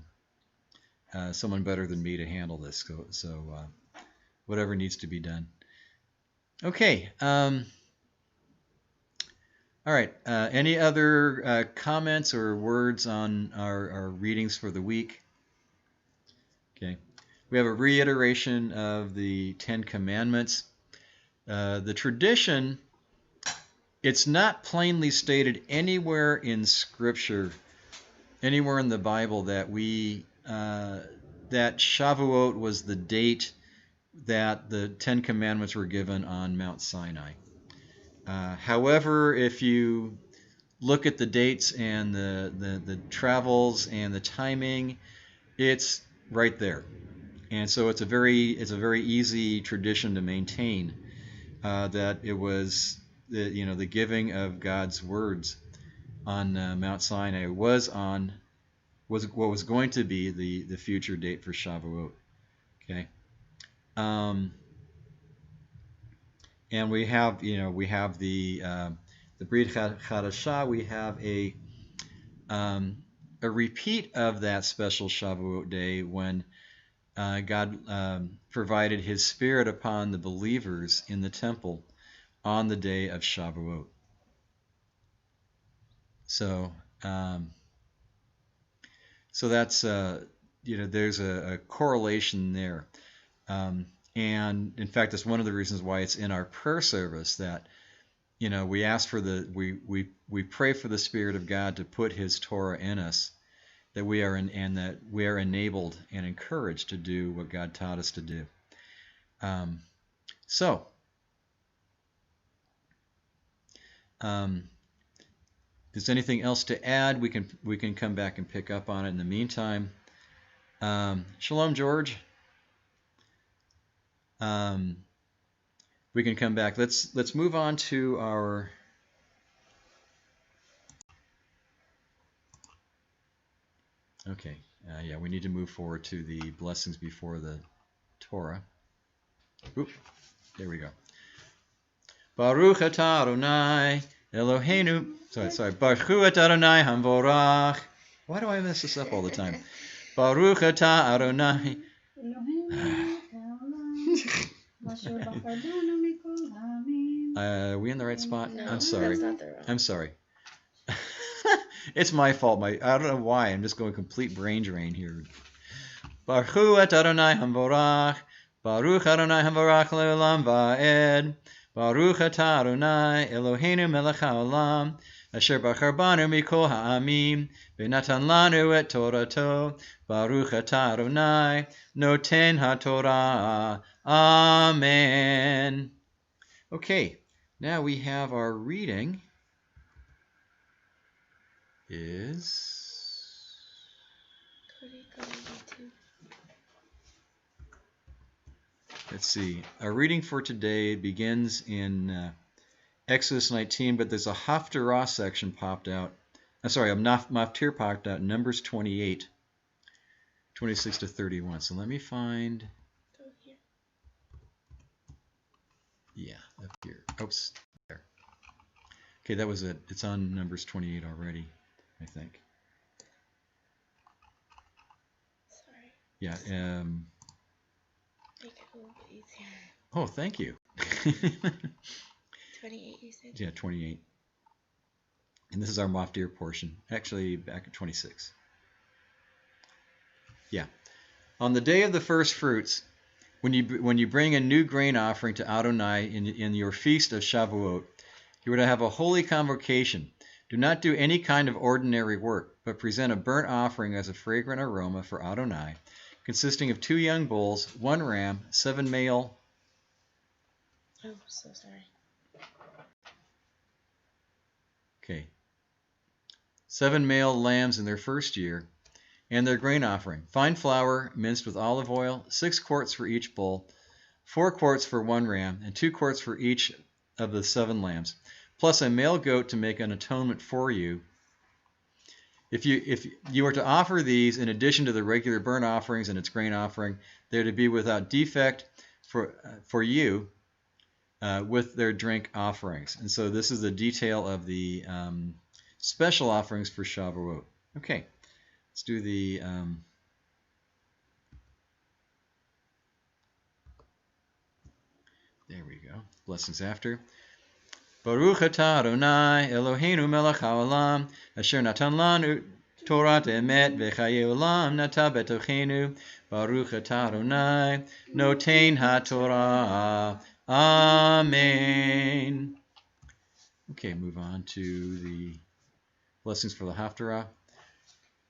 someone better than me to handle this. So whatever needs to be done. Okay. All right. Any other comments or words on our readings for the week? Okay. We have a reiteration of the Ten Commandments. The tradition, it's not plainly stated anywhere in Scripture, anywhere in the Bible, that that Shavuot was the date that the Ten Commandments were given on Mount Sinai. However, if you look at the dates and the travels and the timing, it's right there, and so it's a very easy tradition to maintain that it was the giving of God's words on Mount Sinai was what was going to be the future date for Shavuot. Okay. And we have the Brit Chadashah. We have a repeat of that special Shavuot day when God provided His Spirit upon the believers in the temple on the day of Shavuot. So that's there's a correlation there. And in fact, that's one of the reasons why it's in our prayer service that we ask for we pray for the Spirit of God to put His Torah in us, that we are that we are enabled and encouraged to do what God taught us to do. So if there's anything else to add, we can come back and pick up on it. In the meantime, Shalom, George. We can come back. Let's move on to our okay. Yeah, we need to move forward to the blessings before the Torah. Oop, there we go. Baruch atah Adonai Eloheinu. Sorry. Baruch atah Adonai Hamvorach. Why do I mess this up all the time? Baruch atah Adonai. Are we in the right spot?
No,
I'm sorry.
that's not the right.
I'm sorry. It's my fault. I don't know why. I'm just going complete brain drain here. Baruch Adonai Hamvorach. Baruch Adonai Hamvorach le'olam va'ed. Baruch atah Adonai Eloheinu melech haolam. Asher bachar banu mikol ha'amim. V'natan lanu et torato. Baruch atah Adonai noten ha'torah. Amen. Okay, now we have our reading is let's see. Our reading for today begins in Exodus 19, but there's a Haftarah section popped out. A Maftir popped out in Numbers 28, 26 to 31. So let me find. Yeah, up here. Oops, there. Okay, that was it. It's on Numbers 28 already, I think.
Sorry.
Yeah.
Make it a little bit easier.
Oh, thank you.
28, you said?
Yeah, 28. And this is our Maftir portion. Actually, back at 26. Yeah. On the day of the first fruits, when you bring a new grain offering to Adonai in your feast of Shavuot, you are to have a holy convocation. Do not do any kind of ordinary work, but present a burnt offering as a fragrant aroma for Adonai, consisting of 2 young bulls, 1 ram, 7 male.
Oh, so sorry.
Okay. 7 male lambs in their first year, and their grain offering, fine flour minced with olive oil, 6 quarts for each bull, 4 quarts for 1 ram, and 2 quarts for each of the 7 lambs, plus a male goat to make an atonement for you. If you were to offer these in addition to the regular burnt offerings and its grain offering, they're to be without defect for you with their drink offerings. And so this is the detail of the special offerings for Shavuot. Okay, let's do the there we go. Blessings after. Baruch atah Adonai Eloheinu melech haolam asher natan lanu Torat emet v'chaye olam nata betochenu. Baruch atah Adonai noten haTorah. Amen. Okay, move on to the blessings for the Haftarah.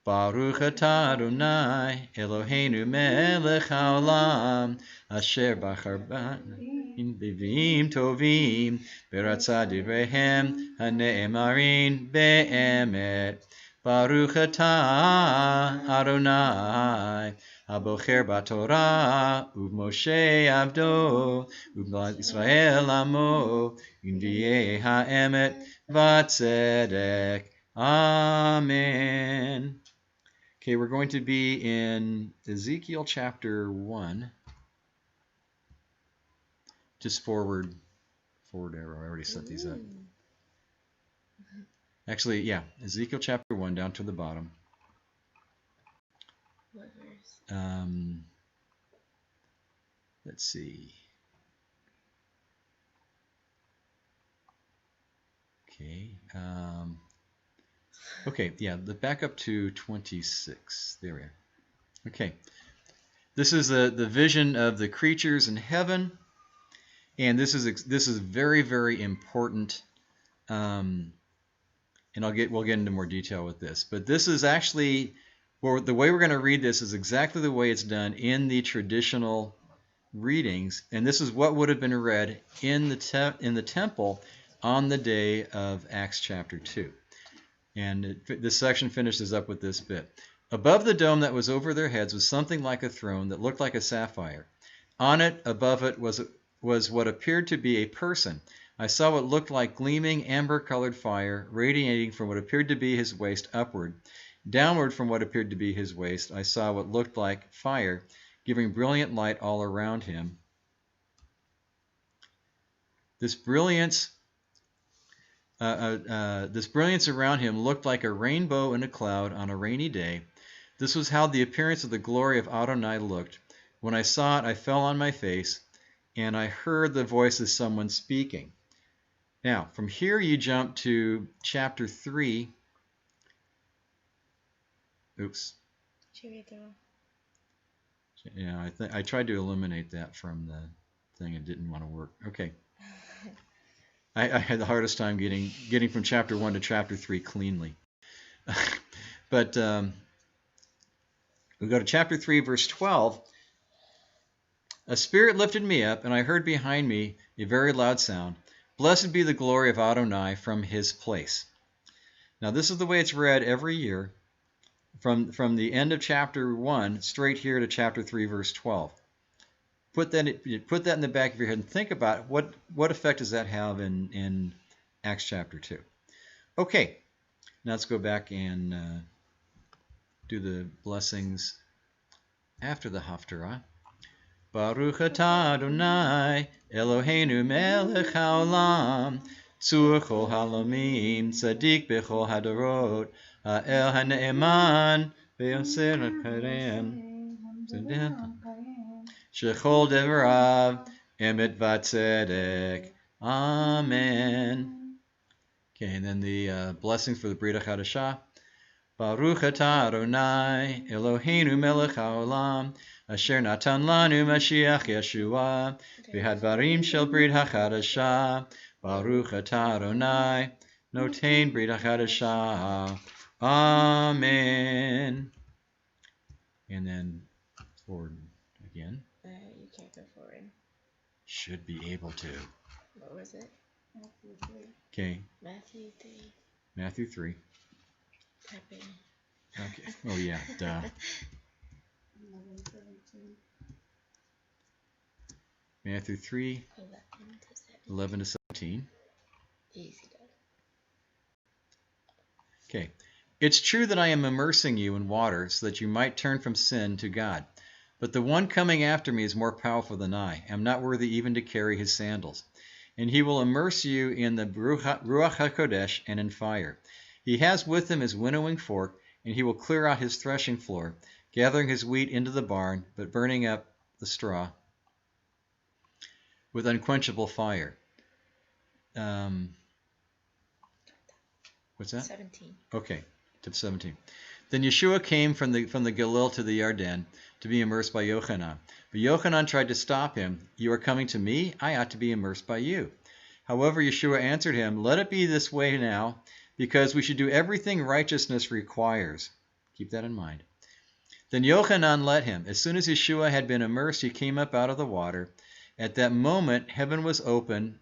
Baruch atah Adonai Eloheinu melech haolam asher bachar banu bivim tovim beratzah divrehem hane'emarin be'emet. Baruch atah Adonai abocher b'Torah u'Moshe avdo u'b'nat Yisrael amo u'nvi'ei ha'emet v'tzedek. Amen. Okay, we're going to be in Ezekiel chapter 1. Just forward arrow. I already set these up. Actually, yeah, Ezekiel chapter 1 down to the bottom.
What verse?
Let's see. Okay. Okay, yeah, back up to 26. There we are. Okay. This is the vision of the creatures in heaven, and this is very, very important. And we'll get into more detail with this. But this is actually, the way we're going to read this is exactly the way it's done in the traditional readings, and this is what would have been read in the temple on the day of Acts chapter 2. And this section finishes up with this bit. Above the dome that was over their heads was something like a throne that looked like a sapphire. On it, above it, was what appeared to be a person. I saw what looked like gleaming amber-colored fire radiating from what appeared to be his waist upward. Downward from what appeared to be his waist, I saw what looked like fire, giving brilliant light all around him. This brilliance around him looked like a rainbow in a cloud on a rainy day. This was how the appearance of the glory of Adonai looked. When I saw it, I fell on my face, and I heard the voice of someone speaking. Now, from here you jump to chapter 3. Oops. Yeah, I tried to eliminate that from the thing. It didn't want to work. Okay. I had the hardest time getting from chapter 1 to chapter 3 cleanly. But we go to chapter 3, verse 12. A spirit lifted me up, and I heard behind me a very loud sound. Blessed be the glory of Adonai from his place. Now this is the way it's read every year, from the end of chapter 1 straight here to chapter 3, verse 12. Put that in the back of your head and think about what effect does that have in Acts chapter 2. Okay, now let's go back and do the blessings after the Haftarah. Baruch atah Adonai Eloheinu melech haolam tzur kol halamim tzadik bechol hadorot ha'el hane'eman ve'yoser ha'karem shechol devarav emet v'tzedek. Amen. Okay, and then the blessings for the Brit HaChadashah. Baruch atah Adonai Eloheinu melech haolam asher natan lanu Mashiach Yeshua v'hadvarim shel Brit HaChadashah. Baruch atah Adonai noten Brit HaChadashah. Amen. And then forward again.
You can't go forward.
Should be able to.
What was it?
Matthew 3.
Okay.
Matthew 3.
Matthew 3.
Type in.
Okay. Oh yeah, duh.
11:17.
Matthew 3, 11 to 17.
Easy done.
Okay. It's true that I am immersing you in water so that you might turn from sin to God. But the one coming after me is more powerful than I. I am not worthy even to carry his sandals. And he will immerse you in the Ruach HaKodesh and in fire. He has with him his winnowing fork, and he will clear out his threshing floor, gathering his wheat into the barn, but burning up the straw with unquenchable fire. What's that?
17.
Okay, to 17. Then Yeshua came from the Galil to the Yarden to be immersed by Yochanan. But Yochanan tried to stop him. You are coming to me? I ought to be immersed by you. However, Yeshua answered him, let it be this way now, because we should do everything righteousness requires. Keep that in mind. Then Yochanan let him. As soon as Yeshua had been immersed, he came up out of the water. At that moment, heaven was open,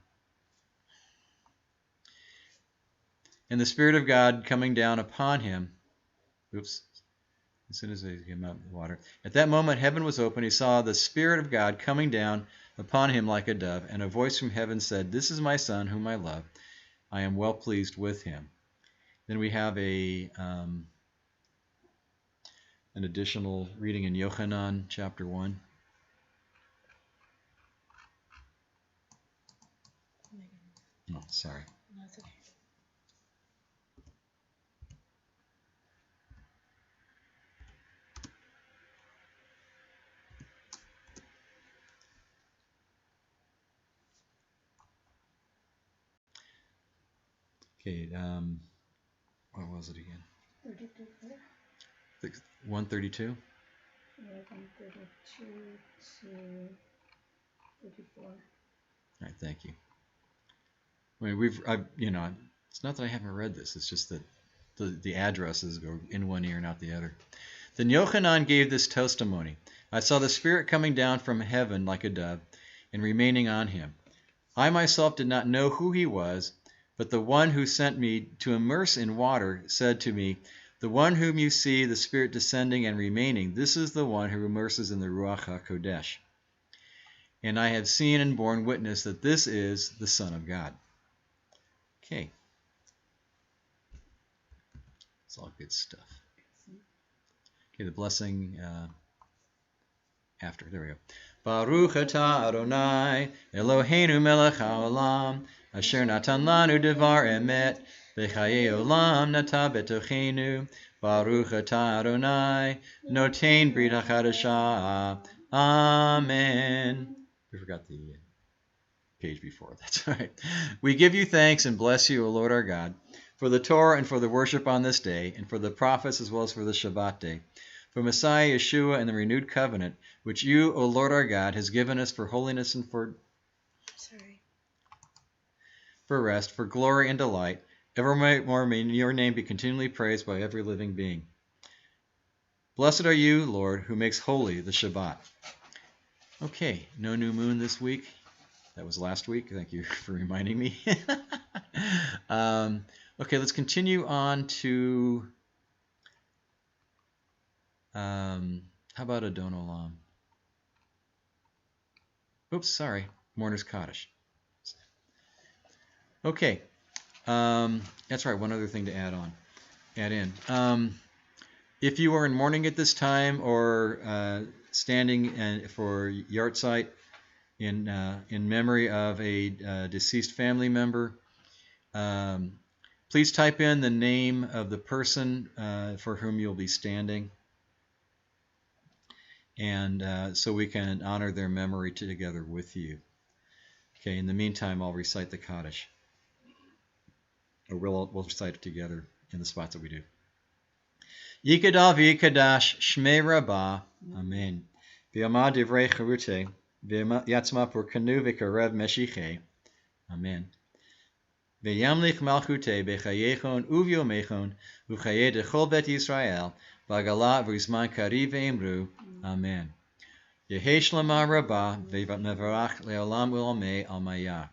and the Spirit of God coming down upon him. Oops. As soon as he came out of the water. At that moment, heaven was open. He saw the Spirit of God coming down upon him like a dove, and a voice from heaven said, this is my Son, whom I love. I am well pleased with him. Then we have an additional reading in Yochanan chapter 1. Oh, sorry.
No, it's okay.
Okay, what was it again?
32.
132?
Yeah, from 32 to 34.
All right, thank you. I mean, it's not that I haven't read this. It's just that the addresses go in one ear and out the other. Then Yochanan gave this testimony. I saw the Spirit coming down from heaven like a dove and remaining on him. I myself did not know who he was, but the one who sent me to immerse in water said to me, the one whom you see, the Spirit descending and remaining, this is the one who immerses in the Ruach HaKodesh. And I have seen and borne witness that this is the Son of God. Okay. It's all good stuff. Okay, the blessing after. There we go. Baruch atah Adonai, Eloheinu melech haolam, asher natan lanu devar emet, b'chayei olam nata betochenu, Baruch atah Adonai, notein brit hachadashah. Amen. We forgot the page before. That's all right. We give you thanks and bless you, O Lord our God, for the Torah and for the worship on this day, and for the prophets as well as for the Shabbat day, for Messiah Yeshua and the renewed covenant, which you, O Lord our God, has given us for holiness and for rest, for glory and delight. Evermore may your name be continually praised by every living being. Blessed are you, Lord, who makes holy the Shabbat. Okay, no new moon this week. That was last week. Thank you for reminding me. Okay, let's continue on to, how about Adon Olam? Oops, sorry, Mourner's Kaddish. Okay, that's right, one other thing to add in. If you are in mourning at this time or standing for Yartzeit in memory of a deceased family member, please type in the name of the person for whom you'll be standing, and so we can honor their memory together with you. Okay, in the meantime, I'll recite the Kaddish. Or we'll recite it together in the spots that we do. Yikadav Yikadash Shmei Rabbah. Amen. V'yamad divrei charute. V'yatzma purkanu v'karev meshiche. Amen. V'yamlich malchute b'chayechon uv'yomechon v'chayeh dechol bet Yisrael v'agalat v'zman kariv v'emru. Amen. Yehesh lama Rabbah v'mevarach le'olam u'olmei almayah.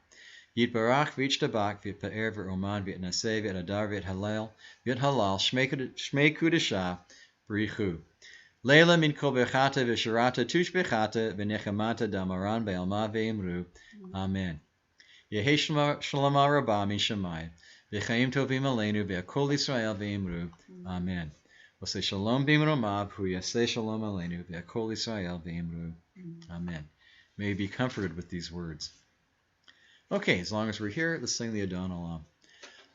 Yitbarach v'yitztabach v'yitpa'er v'oman v'yitnaseh v'yitadar v'yithalel v'yithalal shmei kudashah b'richu. Leila min kol bechata v'sharata tush bechata v'nechamata damaran be'alma ve'imru. Amen. Yehi shalama rabba min shamayim v'chaim tovim aleinu v'akol Yisrael ve'imru. Amen. V'aseh shalom b'imromav hu yaseh shalom aleinu v'akol Yisrael ve'imru. Amen. May you be comforted with these words. Okay, as long as we're here, let's sing the Adon Olam.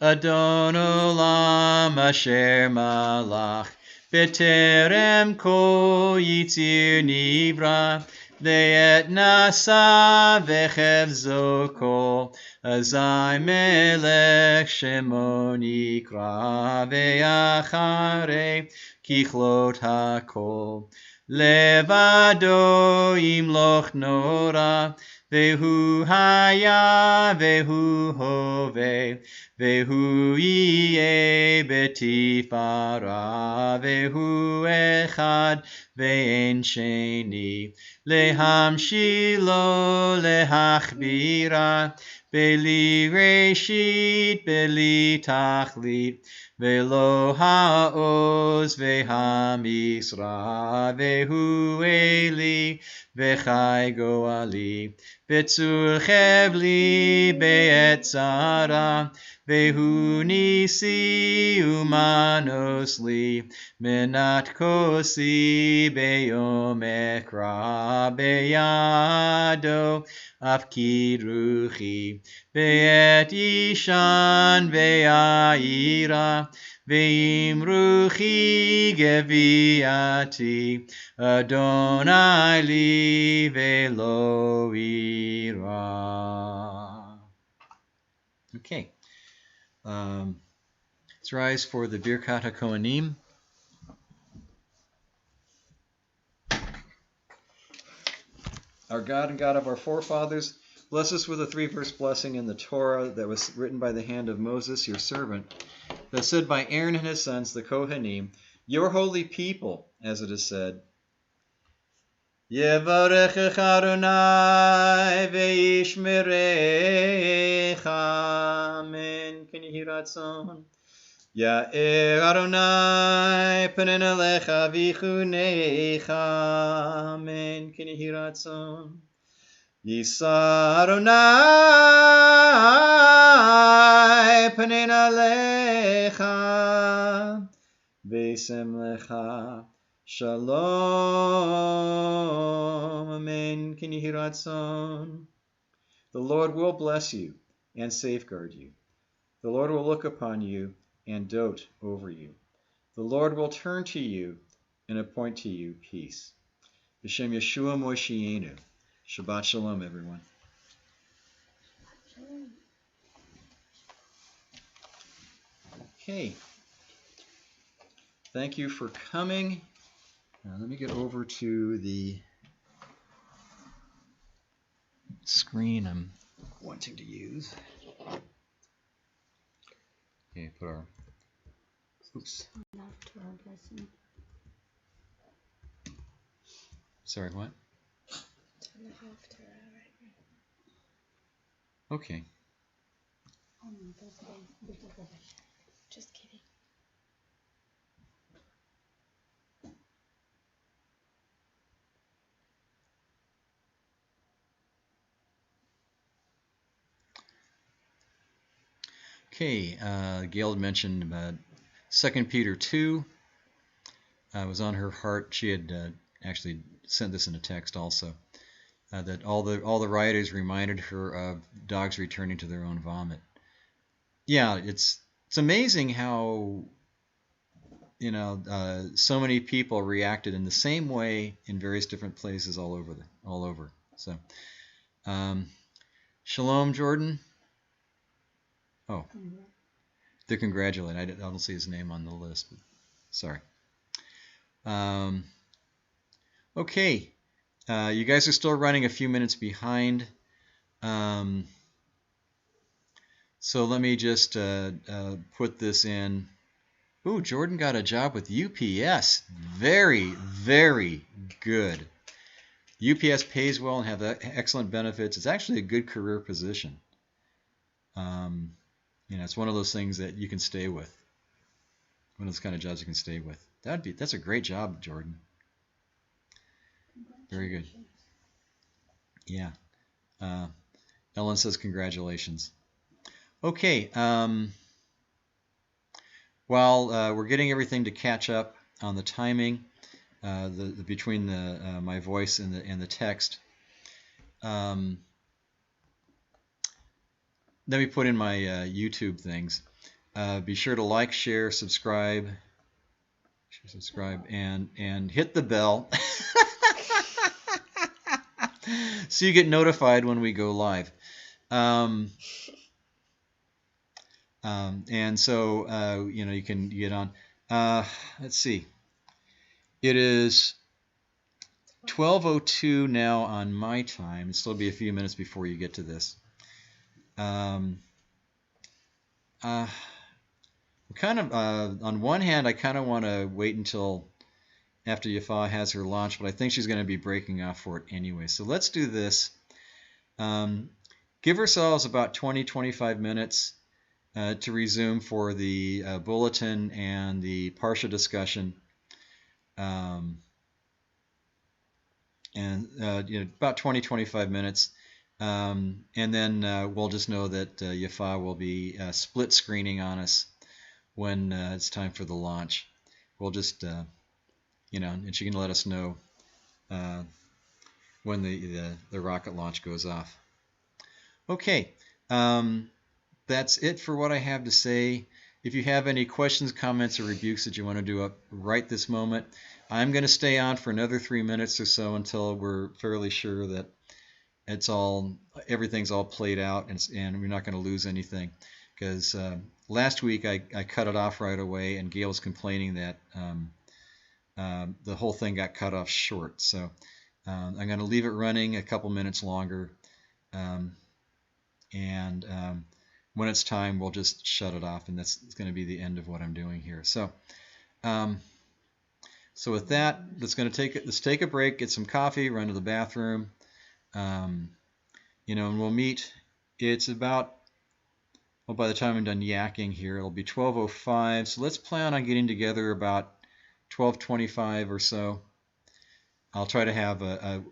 Adon Olam asher malach b'terem kol yitzir nivra ve'et nasa v'chevzo kol azai melech shemo nikra ve'acharei kichlot hakol levado imloch nora Vehu haya, vehu hove, vehu yeh betifara, vehu echad, ve'en sheni, lehamshilo, lehachbira, beli reshit, beli tachlit, velo ha'oz, ve'hamisra, vehu eli, ve'chai goali, Betzur chevli be'etzara, vehu nisi umanos li, menat kosi beyom ekra, beyado afkid ruchi, be'et ishan ve'aira, ve'im ruchi geviati, Adonai li velo ira. Okay. Let's rise for the Birkat HaKohanim. Our God and God of our forefathers, bless us with a 3-verse blessing in the Torah that was written by the hand of Moses, your servant, that said by Aaron and his sons, the Kohanim, your holy people, as it is said, Yevarechecha Adonai ve'yishmerecha. Amen. Can you hear that song? Ya'er Adonai penen elecha v'chunecha. Amen. Can you hear that song? Yisa Adonai penen elecha v'sem lecha. Shalom. Amen. Can you hear that song? The Lord will bless you and safeguard you. The Lord will look upon you and dote over you. The Lord will turn to you and appoint to you peace. B'Shem Yeshua Moshienu. Shabbat Shalom, everyone. Okay. Thank you for coming. Now let me get over to the screen I'm wanting to use. Okay, put our, oops. Sorry, what? Okay.
Just kidding.
Okay, Gail had mentioned about 2 Peter 2. Was on her heart. She had actually sent this in a text also. That all the writers reminded her of dogs returning to their own vomit. Yeah, it's amazing how so many people reacted in the same way in various different places all over. So, Shalom, Jordan. Oh, they're congratulating. I don't see his name on the list, but sorry. Okay, you guys are still running a few minutes behind. So let me just put this in. Ooh, Jordan got a job with UPS. Very, very good. UPS pays well and have excellent benefits. It's actually a good career position. You know, it's one of those things that you can stay with. One of those kind of jobs you can stay with. That's a great job, Jordan. Very good. Yeah. Ellen says congratulations. Okay. While we're getting everything to catch up on the timing, between my voice and the text, let me put in my YouTube things. Be sure to like, share, subscribe, and hit the bell so you get notified when we go live. And so you know, you can get on. Let's see. It is 12:02 now on my time. It'll still be a few minutes before you get to this. Kind of on one hand, I kind of want to wait until after Yafa has her launch, but I think she's going to be breaking off for it anyway. So let's do this. Give ourselves about 20-25 minutes to resume for the bulletin and the Parsha discussion. And you know, about 20-25 minutes. And then we'll just know that Yafa will be split screening on us when it's time for the launch. We'll just, you know, and she can let us know when the rocket launch goes off. Okay, that's it for what I have to say. If you have any questions, comments, or rebukes that you want to do up right this moment, I'm going to stay on for another 3 minutes or so until we're fairly sure that everything's all played out and we're not going to lose anything. Because last week I cut it off right away, and Gail was complaining that the whole thing got cut off short. So I'm going to leave it running a couple minutes longer, and when it's time, we'll just shut it off, and that's going to be the end of what I'm doing here. So, so with that, let's take a break, get some coffee, run to the bathroom, you know, and we'll meet. It's about, well, by the time I'm done yakking here, it'll be 12:05. So let's plan on getting together about 12:25 or so. I'll try to have I'm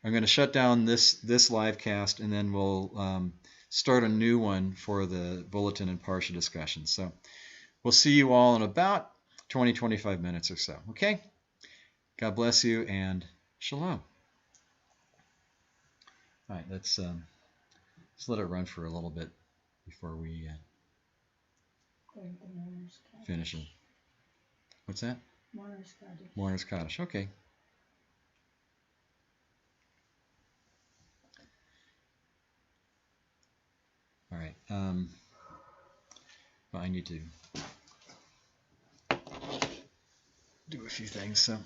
going to shut down this live cast, and then we'll start a new one for the bulletin and Parsha discussion. So we'll see you all in about 20-25 minutes or so. Okay? God bless you, and shalom. All right, let's let it run for a little bit before we finish it. What's that? Mourner's Kaddish. Okay. All right. Well, I need to do a few things. So.